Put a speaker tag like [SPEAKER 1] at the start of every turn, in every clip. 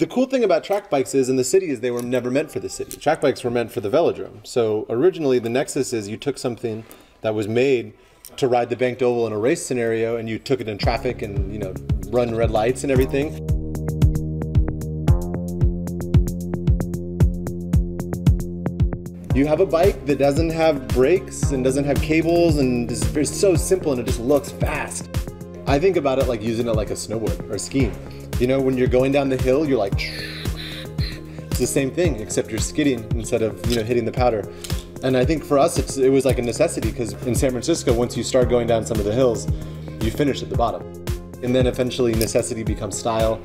[SPEAKER 1] The cool thing about track bikes is in the city is they were never meant for the city. Track bikes were meant for the velodrome. So originally the nexus is you took something that was made to ride the banked oval in a race scenario and you took it in traffic and, you know, run red lights and everything. You have a bike that doesn't have brakes and doesn't have cables and it's so simple and it just looks fast. I think about it like using it like a snowboard or skiing. You know, when you're going down the hill, you're like, it's the same thing, except you're skidding instead of, you know, hitting the powder. And I think for us, it was like a necessity because in San Francisco, once you start going down some of the hills, you finish at the bottom. And then eventually necessity becomes style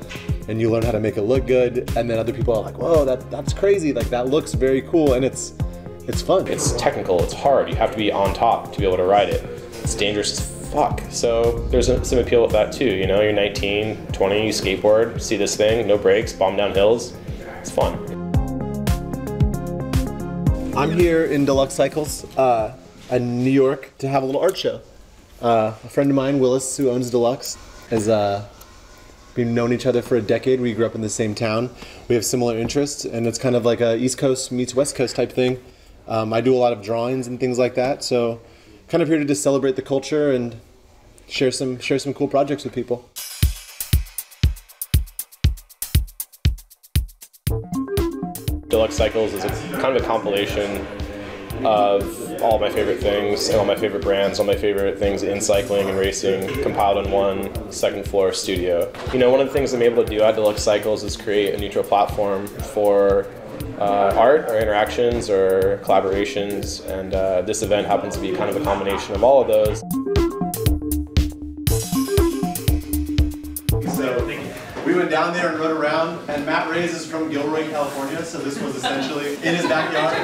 [SPEAKER 1] and you learn how to make it look good. And then other people are like, whoa, that's crazy. Like that looks very cool. And it's fun.
[SPEAKER 2] It's technical, it's hard. You have to be on top to be able to ride it. It's dangerous as fuck. So there's some appeal with that too. You know, you're 19, 20, you skateboard, see this thing, no brakes, bomb down hills. It's fun.
[SPEAKER 1] I'm here in Deluxe Cycles in New York to have a little art show. A friend of mine, Willis, who owns Deluxe, has we've known each other for a decade. We grew up in the same town. We have similar interests, and it's kind of like a East Coast meets West Coast type thing. I do a lot of drawings and things like that, so kind of here to just celebrate the culture and share some cool projects with people.
[SPEAKER 2] Deluxe Cycles is kind of a compilation of all my favorite things and all my favorite brands, all my favorite things in cycling and racing, compiled in one second floor studio. You know, one of the things I'm able to do at Deluxe Cycles is create a neutral platform for art or interactions or collaborations, and this event happens to be kind of a combination of all of those.
[SPEAKER 1] So we went down there and rode around, and Matt Reyes is from Gilroy, California, so this was essentially in his backyard.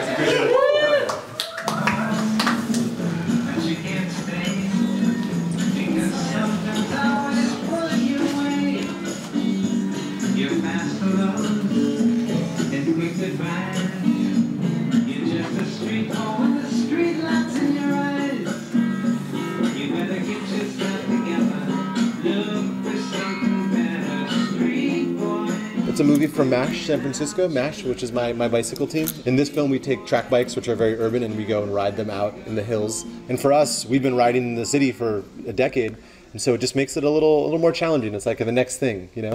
[SPEAKER 1] It's a movie from MASH, San Francisco, MASH, which is my bicycle team. In this film, we take track bikes, which are very urban, and we go and ride them out in the hills. And for us, we've been riding in the city for a decade, and so it just makes it a little more challenging. It's like the next thing, you know?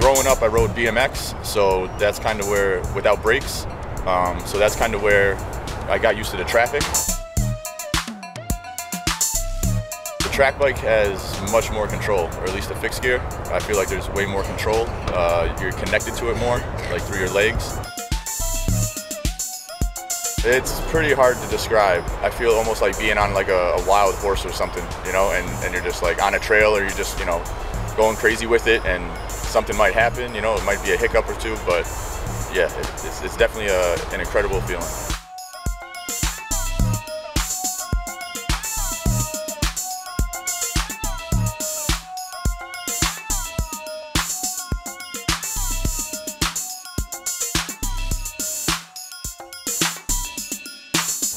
[SPEAKER 3] Growing up, I rode BMX, so that's kind of where, without brakes, so that's kind of where I got used to the traffic. The track bike has much more control, or at least the fixed gear. I feel like there's way more control. You're connected to it more, like through your legs. It's pretty hard to describe. I feel almost like being on like a wild horse or something, you know, and you're just like on a trail, or you're just, you know, going crazy with it, and something might happen, you know, it might be a hiccup or two, but yeah, it's definitely an incredible feeling.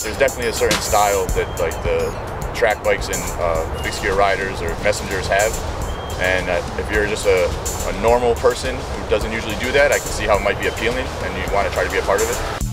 [SPEAKER 3] There's definitely a certain style that like the track bikes and fixed gear riders or messengers have. And if you're just a normal person who doesn't usually do that, I can see how it might be appealing and you want to try to be a part of it.